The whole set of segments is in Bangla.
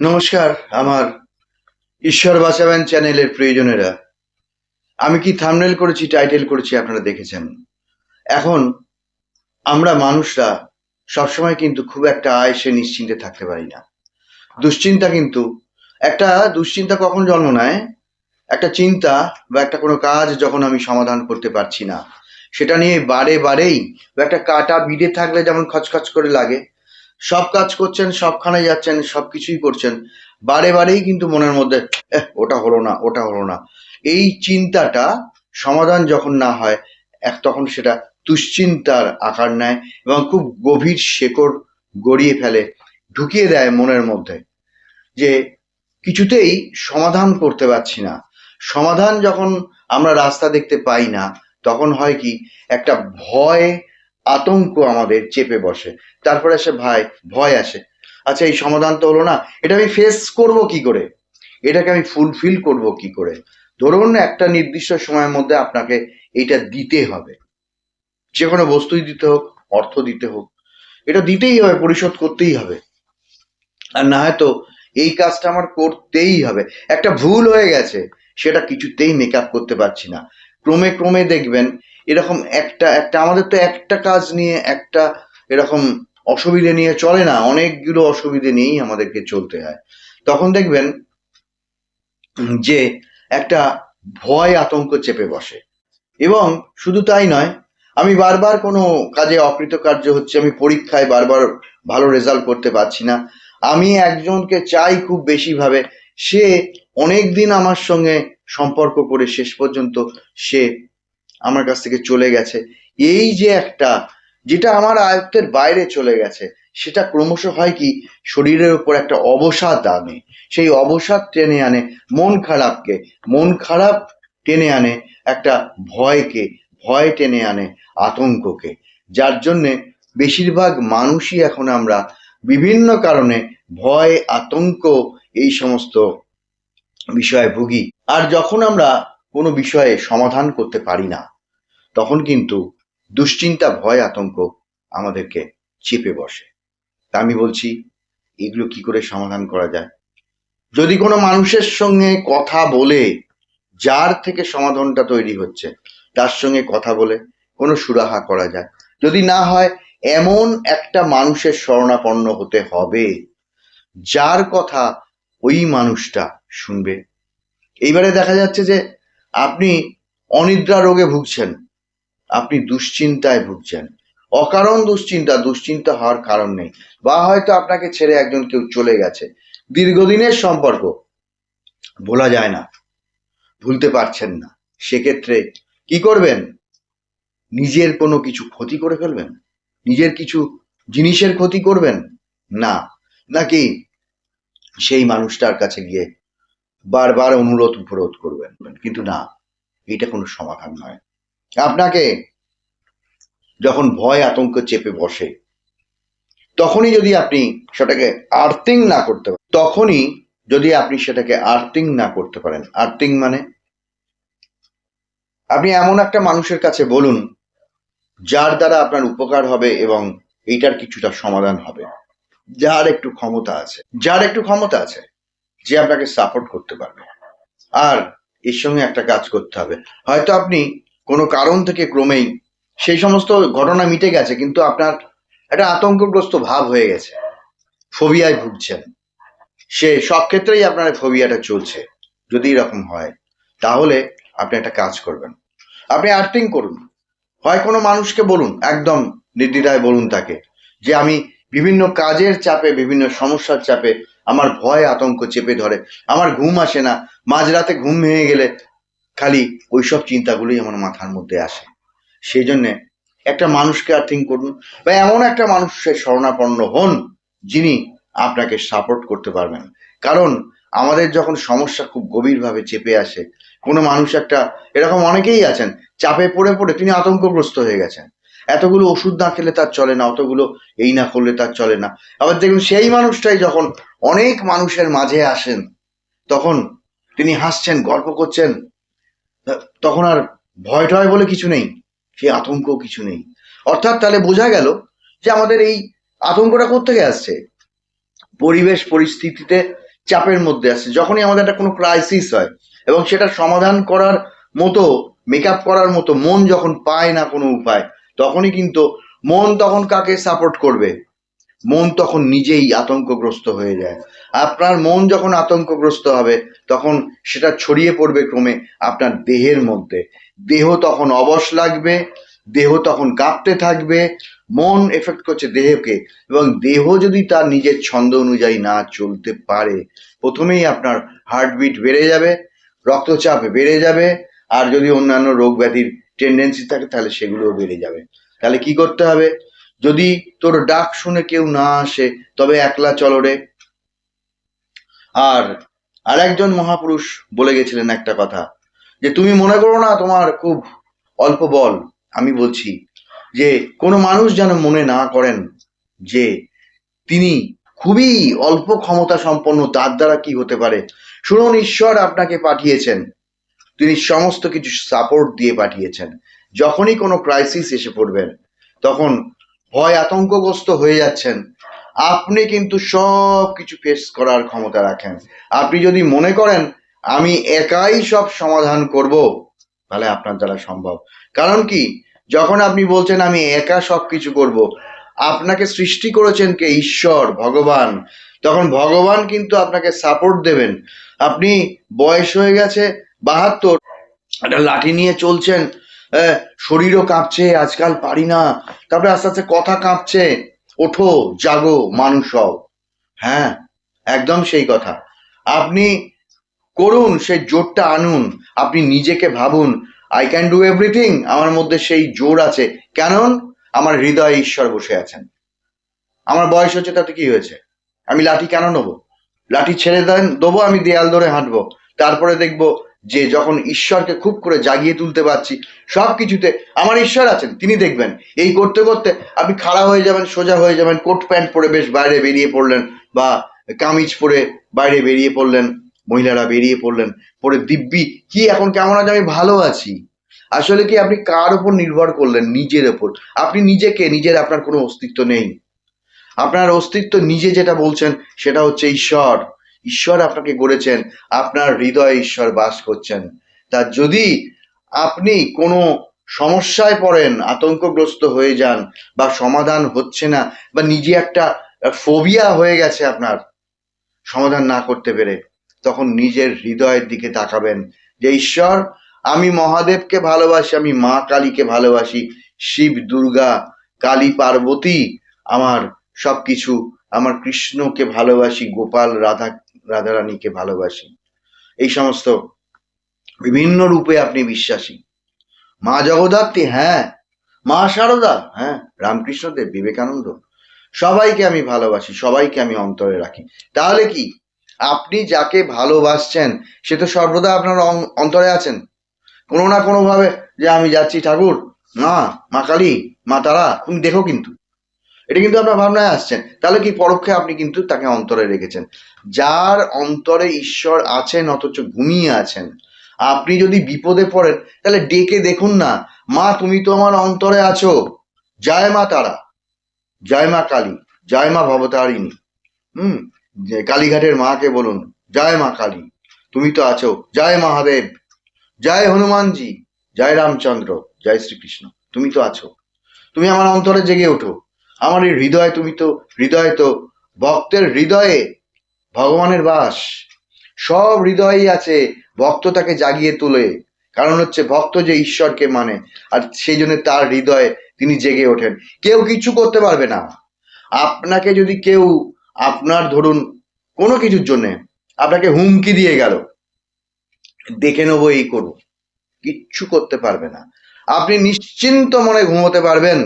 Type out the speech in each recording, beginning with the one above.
নমস্কার আমার ঈশ্বর বাঁচাবেন চ্যানেলের প্রিয়জনেরা। আমি কি থাম্বনেল করেছি, টাইটেল করেছি, আপনারা দেখেছেন। এখন আমরা মানুষরা সবসময় কিন্তু খুব একটা আয়েসে নিশ্চিন্তে থাকতে পারি না। দুশ্চিন্তা কিন্তু একটা দুশ্চিন্তা কখন জন্ম নেয়? একটা চিন্তা বা একটা কোনো কাজ যখন আমি সমাধান করতে পারছি না, সেটা নিয়ে বারে বারেই বা একটা কাটা বিঁধে থাকলে যেমন খচখচ করে লাগে। সব কাজ করছেন, সবখানে যাচ্ছেন, সবকিছুই করছেন, বারে বারেই কিন্তু মনের মধ্যে ওটা হলো না, ওটা হলো না। এই চিন্তাটা সমাধান যখন না হয়, তখন সেটা দুশ্চিন্তার আকার নেয় এবং খুব গভীর শেকড় গড়িয়ে ফেলে, ঢুকিয়ে দেয় মনের মধ্যে, যে কিছুতেই সমাধান করতে পারছি না। সমাধান যখন আমরা রাস্তা দেখতে পাই না, তখন হয় কি, একটা ভয়, আতঙ্ক আমাদের চেপে বসে। তারপরে আসে ভয় আসে। আচ্ছা, এই সমাধান তো হলো না, এটা আমি ফেস করব কি করে, এটাকে আমি ফুলফিল করব কি করে? ধরুন একটা নির্দিষ্ট সময়ের মধ্যে আপনাকে এইটা দিতে হবে, যে কোনো বস্তুই দিতে হোক, অর্থ দিতে হোক, এটা দিতেই হবে, পরিশোধ করতেই হবে। আর না হয়তো এই কাজটা আমার করতেই হবে। একটা ভুল হয়ে গেছে, সেটা কিছুতেই মেকআপ করতে পারছি না। ক্রমে ক্রমে দেখবেন এরকম একটা একটা আমাদের তো একটা কাজ নিয়ে একটা এরকম অসুবিধে নিয়ে চলে না, অনেকগুলো অসুবিধে নিয়েই আমাদেরকে চলতে হয়। তখন দেখবেন যে একটা ভয় আতঙ্ক চেপে বসে। এবং শুধু তাই নয়, আমি বারবার কোনো কাজে অকৃতকার্য হচ্ছে, আমি পরীক্ষায় বারবার ভালো রেজাল্ট করতে পারছি না। আমি একজনকে চাই খুব বেশিভাবে, সে অনেক দিন আমার সঙ্গে সম্পর্ক করে শেষ পর্যন্ত সে আমার কাছ থেকে চলে গেছে। এই যে একটা, যেটা আমার আয়ত্তের বাইরে চলে গেছে, সেটা ক্রমশ হয় কি, শরীরের উপর একটা অবসাদ আনে। সেই অবসাদ টেনে আনে মন খারাপ টেনে আনে একটা ভয়কে, ভয় টেনে আনে আতঙ্ককে। যার জন্যে বেশিরভাগ মানুষই এখন আমরা বিভিন্ন কারণে ভয়, আতঙ্ক, এই সমস্ত বিষয়ে ভুগি। আর যখন আমরা কোনো বিষয়ে সমাধান করতে পারি না, তখন কিন্তু দুশ্চিন্তা, ভয়, আতঙ্ক আমাদেরকে চেপে বসে। তা আমি বলছি, এগুলো কি করে সমাধান করা যায়? যদি কোনো মানুষের সঙ্গে কথা বলে, যার থেকে সমাধানটা তৈরি হচ্ছে, তার সঙ্গে কথা বলে কোনো সুরাহা করা যায়। যদি না হয়, এমন একটা মানুষের শরণাপন্ন হতে হবে, যার কথা ওই মানুষটা শুনবে। এইবারে দেখা যাচ্ছে যে আপনি অনিদ্রা রোগে ভুগছেন, আপনি দুশ্চিন্তায় ভুগছেন, অকারণ দুশ্চিন্তা, দুশ্চিন্তা হওয়ার কারণ নেই। বা হয়তো আপনাকে ছেড়ে একজন কেউ চলে গেছে, দীর্ঘদিনের সম্পর্ক, ভোলা যায় না, ভুলতে পারছেন না। সেক্ষেত্রে কি করবেন? নিজের কোনো কিছু ক্ষতি করে ফেলবেন? নিজের কিছু জিনিসের ক্ষতি করবেন? না, নাকি সেই মানুষটার কাছে গিয়ে বারবার অনুরোধ উপরোধ করবেন? কিন্তু না, এটা কোনো সমাধান নয়। আপনাকে যখন ভয় আতঙ্ক চেপে বসে, তখনই যদি আপনি সেটাকে আর্থিং না করতে পারেন, আর্থিং মানে আপনি এমন একটা মানুষের কাছে বলুন, যার দ্বারা আপনার উপকার হবে এবং এইটার কিছুটা সমাধান হবে। যার একটু ক্ষমতা আছে, যে আপনাকে সাপোর্ট করতে পারবে। আর এর সঙ্গে একটা কাজ করতে হবে। হয়তো আপনি কোনো কারণ থেকে ক্রমেই সেই সমস্ত ঘটনা মিটে গেছে, কিন্তু আপনার একটা আতঙ্কগ্রস্ত ভাব হয়ে গেছে, ফোবিয়ায় ভুগছেন। সে সব ক্ষেত্রেই আপনার ফোবিয়াটা চলছে। যদি এরকম হয়, তাহলে আপনি একটা কাজ করবেন, আপনি আর্থিং করুন। হয় কোনো মানুষকে বলুন, একদম নির্দ্বিধায় বলুন তাকে, যে আমি বিভিন্ন কাজের চাপে, বিভিন্ন সমস্যার চাপে আমার ভয় আতঙ্ক চেপে ধরে, আমার ঘুম আসে না, মাঝরাতে ঘুম ভেঙে গেলে খালি ওইসব চিন্তাগুলোই আমার মাথার মধ্যে আসে। সেই জন্যে একটা মানুষকে আর্থিং করুন, বা এমন একটা মানুষের শরণাপন্ন হন, যিনি আপনাকে সাপোর্ট করতে পারবেন। কারণ আমাদের যখন সমস্যা খুব গভীরভাবে চেপে আসে, কোনো মানুষ একটা, এরকম অনেকেই আছেন, চাপে পড়ে পড়ে তিনি আতঙ্কগ্রস্ত হয়ে গেছেন। এতগুলো ওষুধ না খেলে তার চলে না, অতগুলো এই না করলে তার চলে না। আবার দেখুন, সেই মানুষটাই যখন অনেক মানুষের মাঝে আসেন, তখন তিনি হাসছেন, গল্প করছেন, তখন আর ভয় টয় বলে কিছু নেই, সেই আতঙ্ক কিছু নেই। অর্থাৎ তাহলে বোঝা গেল যে আমাদের এই আতঙ্কটা কোত্থেকে আসছে? পরিবেশ পরিস্থিতিতে চাপের মধ্যে আসছে, যখনই আমাদের একটা কোনো ক্রাইসিস হয় এবং সেটা সমাধান করার মতো, মেকআপ করার মতো মন যখন পায় না কোনো উপায়, তখনই কিন্তু মন তখন কাকে সাপোর্ট করবে? মন তখন নিজেই আতঙ্কগ্রস্ত হয়ে যায়। আপনার মন যখন আতঙ্কগ্রস্ত হবে তখন সেটা ছড়িয়ে পড়বে ক্রমে আপনার দেহের মধ্যে। দেহ তখন অবশ লাগবে, দেহ তখন কাঁপতে থাকবে, মন এফেক্ট করছে দেহকে, এবং দেহ যদি তার নিজের ছন্দ অনুযায়ী না চলতে পারে, প্রথমেই আপনার হার্টবিট বেড়ে যাবে, রক্তচাপ বেড়ে যাবে, আর যদি অন্যান্য রোগ ব্যাধির টেন্ডেন্সি থাকে তাহলে সেগুলোও বেড়ে যাবে। তাহলে কি করতে হবে? যদি তোর ডাক শুনে কেউ না আসে তবে একলা চলো রে। আর আরেকজন মহাপুরুষ বলে গেছিলেন একটা কথা, যে তুমি মনে করো না তোমার খুব অল্প বল। আমি বলছি যে কোনো মানুষ যেন মনে না করেন যে তিনি খুবই অল্প ক্ষমতা সম্পন্ন, তার দ্বারা কি হতে পারে। শুনুন, ঈশ্বর আপনাকে পাঠিয়েছেন, তিনি সমস্ত কিছু সাপোর্ট দিয়ে পাঠিয়েছেন। যখনই কোনো ক্রাইসিস এসে পড়বেন, তখন ভয় আতঙ্কগ্রস্ত হয়ে যাচ্ছেন, আপনি কিন্তু সব কিছু ফেস করার ক্ষমতা রাখেন। আপনি যদি মনে করেন আমি একাই সব সমাধান করব, তাহলে আপনার দ্বারা সম্ভব। কারণ কি, যখন আপনি বলছেন আমি একা সব কিছু করব, আপনাকে সৃষ্টি করেছেন কে? ঈশ্বর, ভগবান। তখন ভগবান কিন্তু আপনাকে সাপোর্ট দেবেন। আপনি বয়স হয়ে গেছে 72, একটা লাঠি নিয়ে চলছেন, শরীরও কাঁপছে, আজকাল পারি না, তারপরে আস্তে আস্তে কথা কাঁপছে, ওঠো, জাগো, মানুষ হও। হ্যাঁ, একদম সেই কথা। আপনি করুন, সেই জোরটা আনুন। আপনি নিজেকে ভাবুন, আই ক্যান ডু এভরিথিং, আমার মধ্যে সেই জোর আছে। কেন? আমার হৃদয়ে ঈশ্বর বসে আছেন। আমার বয়স হচ্ছে, তাতে কি হয়েছে? আমি লাঠি কেন নেবো? লাঠি ছেড়ে দেবো, আমি দেয়াল ধরে হাঁটবো। তারপরে দেখবো যে যখন ঈশ্বরকে খুব করে জাগিয়ে তুলতে পারছি, সব কিছুতে আমার ঈশ্বর আছেন, তিনি দেখবেন। এই করতে করতে আপনি খাড়া হয়ে যাবেন, সোজা হয়ে যাবেন, কোট প্যান্ট পরে বেশ বাইরে বেরিয়ে পড়লেন, বা কামিজ পরে বাইরে বেরিয়ে পড়লেন, মহিলারা বেরিয়ে পড়লেন, পরে দিব্যি কি এখন কেমন আছে, আমি ভালো আছি। আসলে কি, আপনি কার উপর নির্ভর করলেন? নিজের ওপর। আপনি নিজেকে, নিজের আপনার কোনো অস্তিত্ব নেই। আপনার অস্তিত্ব নিজে যেটা বলছেন সেটা হচ্ছে ঈশ্বর। ঈশ্বর আপনাকে গড়েছেন, আপনার হৃদয়ে ঈশ্বর বাস করছেন। তা যদি আপনি কোনো সমস্যায় পড়েন, আতঙ্কগ্রস্ত হয়ে যান, বা সমাধান হচ্ছে না, বা নিজে একটা ফোবিয়া হয়ে গেছে আপনার সমাধান না করতে পেরে, তখন নিজের হৃদয়ের দিকে তাকাবেন যে ঈশ্বর, আমি মহাদেবকে ভালোবাসি, আমি মা কালীকে ভালোবাসি, শিব, দুর্গা, কালী, পার্বতী আমার সবকিছু, আমার কৃষ্ণকে ভালোবাসি, গোপাল, রাধারানীকে ভালোবাসি। এই সমস্ত বিভিন্ন রূপে আপনি বিশ্বাসী। মা জগদ্ধাত্রী, হ্যাঁ। মা শারদা, হ্যাঁ। রামকৃষ্ণদেব, বিবেকানন্দ, সবাইকে আমি ভালোবাসি, সবাইকে আমি অন্তরে রাখি। তাহলে কি, আপনি যাকে ভালোবাসছেন সে তো সর্বদা আপনার অন্তরে আছেন। কোনো না কোনো ভাবে, যে আমি যাচ্ছি ঠাকুর, না, মা কালী, মা তারা, তুমি দেখো, কিন্তু এটা কিন্তু আপনার ভাবনায় আসছেন। তাহলে কি, পরোক্ষে আপনি কিন্তু তাকে অন্তরে রেখেছেন। যার অন্তরে ঈশ্বর আছেন অথচ ঘুমিয়ে আছেন, আপনি যদি বিপদে পড়েন তাহলে ডেকে দেখুন না, মা তুমি তো আমার অন্তরে আছো, জয় মা তারা, জয় মা কালী, জয় মা ভবতারিণী। হুম, যে কালীঘাটের মাকে বলুন, জয় মা কালী, তুমি তো আছো, জয় মহাদেব, জয় হনুমানজি, জয় রামচন্দ্র, জয় শ্রীকৃষ্ণ, তুমি তো আছো, তুমি আমার অন্তরে জেগে ওঠো। আমার এই হৃদয়, তুমি তো হৃদয়, তো ভক্তের হৃদয়ে ভগবানের বাস, সব হৃদয়েই আছে। ভক্ত তাকে জাগিয়ে তোলে, কারণ হচ্ছে ভক্ত যে ঈশ্বরকে মানে, আর সেই জন্য তার হৃদয়ে তিনি জেগে ওঠেন। কেউ কিছু করতে পারবে না আপনাকে। যদি কেউ আপনার, ধরুন কোনো কিছুর জন্য আপনাকে হুমকি দিয়ে গেল, দেখে নেবো, এই করবো, কিচ্ছু করতে পারবে না। আপনি নিশ্চিন্ত মনে ঘুমোতে পারবেন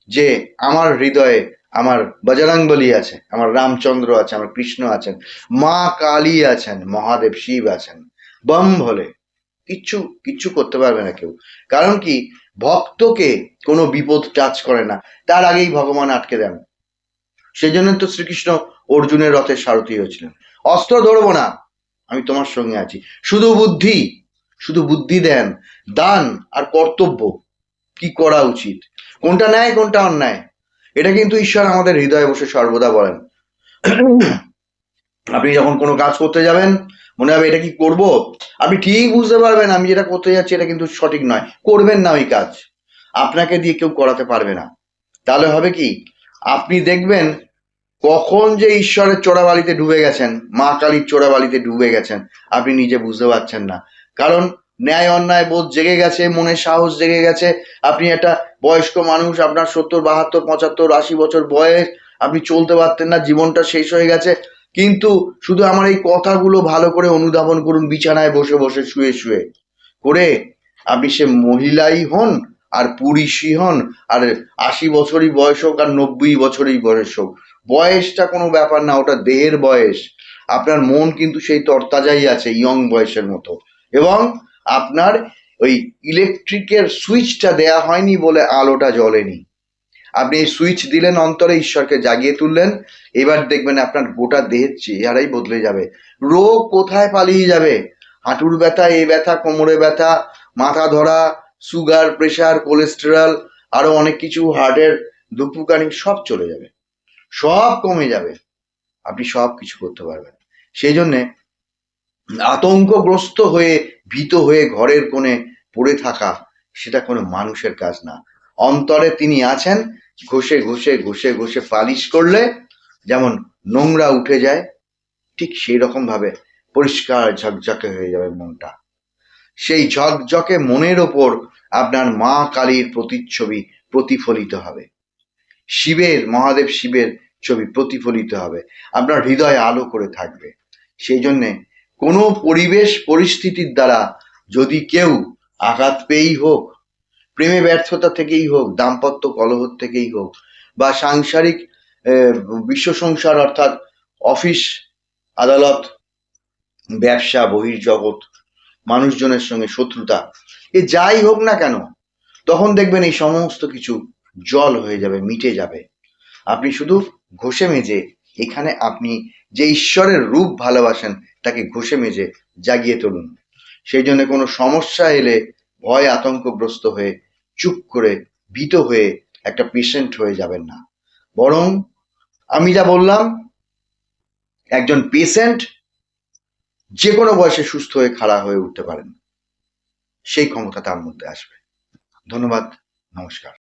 যে আমার হৃদয়ে আমার বজরংবলী আছে, আমার রামচন্দ্র আছে, আমার কৃষ্ণ আছেন, মা কালী আছেন, মহাদেব শিব আছেন। বম ভোলে, কিচ্ছু কিচ্ছু করতে পারবে না কেউ। কারণ কি, ভক্তকে কোনো বিপদ টাচ করে না, তার আগেই ভগবান আটকে দেন। সেই জন্য তো শ্রীকৃষ্ণ অর্জুনের রথের সারথি হয়েছিলেন। অস্ত্র ধরবো না, আমি তোমার সঙ্গে আছি, শুধু বুদ্ধি, শুধু বুদ্ধি দেন, দান আর কর্তব্য, কি করা উচিত, কোনটা ন্যায় কোনটা অন্যায়, এটা কিন্তু ঈশ্বর আমাদের হৃদয়ে বসে সর্বদা বলেন। আপনি যখন কোনো কাজ করতে যাবেন, মনে হবে এটা কি করব, আপনি ঠিক বুঝতে পারবেন আমি যেটা করতে যাচ্ছি এটা কিন্তু সঠিক নয়, করবেন না ওই কাজ, আপনাকে দিয়ে কেউ করাতে পারবে না। তাহলে হবে কি, আপনি দেখবেন কখন যে ঈশ্বরের চোরাবালিতে ডুবে গেছেন, মা কালীর চোরাবালিতে ডুবে গেছেন, আপনি নিজে বুঝতে পারছেন না। কারণ ন্যায় অন্যায় বোধ জেগে গেছে, মনে সাহস জেগে গেছে। আপনি একটা বয়স্ক মানুষ, আপনার 70, 72, 75, 80 বছর বয়স, আপনি চলতে পারতেন না, জীবনটা শেষ হয়ে গেছে। কিন্তু শুধু আমার এই কথাগুলো ভালো করে অনুধাবন করুন, বিছানায় বসে বসে শুয়ে শুয়ে করে, আপনি সে মহিলাই হন আর পুরুষই হন, আর 80 বছরই বয়স হোক আর 90 বছরই বয়স হোক, বয়সটা কোনো ব্যাপার না, ওটা দেহের বয়স। আপনার মন কিন্তু সেই তরতাজাই আছে, ইয়ং বয়সের মতো। এবং আপনার ওই ইলেকট্রিকের সুইচটা দেয়া হয়নি বলে আলোটা জ্বলেনি। আপনি এই সুইচ দিলেন অন্তরে, ঈশ্বরকে জাগিয়ে তুললেন, এবার দেখবেন আপনার গোটা দেহের চেহারাই বদলে যাবে। রোগ কোথায় পালিয়ে যাবে, হাঁটুর ব্যথা, এ ব্যথা, কোমরে ব্যথা, মাথা ধরা, সুগার, প্রেশার, কোলেস্টেরল, আরো অনেক কিছু, হার্টের ধুকপুকানি, সব চলে যাবে, সব কমে যাবে, আপনি সব কিছু করতে পারবেন। সেই জন্যে আতঙ্কগ্রস্ত হয়ে, ভীত হয়ে ঘরের কোণে পড়ে থাকা, সেটা কোনো মানুষের কাজ না। অন্তরে তিনি আছেন, ঘষে ঘষে ঘষে ঘষে পালিশ করলে যেমন নোংরা উঠে যায়, ঠিক সেই রকম ভাবে পরিষ্কার ঝকঝকে হয়ে যাবে মনটা। সেই ঝকঝকে মনের ওপর আপনার মা কালীর প্রতিচ্ছবি প্রতিফলিত হবে, শিবের, মহাদেব শিবের ছবি প্রতিফলিত হবে, আপনার হৃদয় আলো করে থাকবে। সেই জন্যে কোনো পরিবেশ পরিস্থিতির দ্বারা যদি কেউ আঘাত পেয়েই হোক, প্রেমে ব্যর্থতা থেকেই হোক, দাম্পত্য কলহ থেকেই হোক, বা সাংসারিক বিশ্ব সংসার অর্থাৎ অফিস আদালত, ব্যবসা, বহির্জগৎ, মানুষজনের সঙ্গে শত্রুতা, এ যাই হোক না কেন, তখন দেখবেন এই সমস্ত কিছু জল হয়ে যাবে, মিটে যাবে। আপনি শুধু ঘষে মেজে, এখানে আপনি যে ঈশ্বরের রূপ ভালোবাসেন তাকে ঘষে মেজে জাগিয়ে তুলুন। সেই জন্য কোনো সমস্যা এলে ভয় আতঙ্কগ্রস্ত হয়ে, চুপ করে, ভীত হয়ে একটা পেশেন্ট হয়ে যাবেন না, বরং আমি যা বললাম, একজন পেশেন্ট যে কোনো বয়সে সুস্থ হয়ে খাড়া হয়ে উঠতে পারেন, সেই ক্ষমতা তার মধ্যে আসবে। ধন্যবাদ, নমস্কার।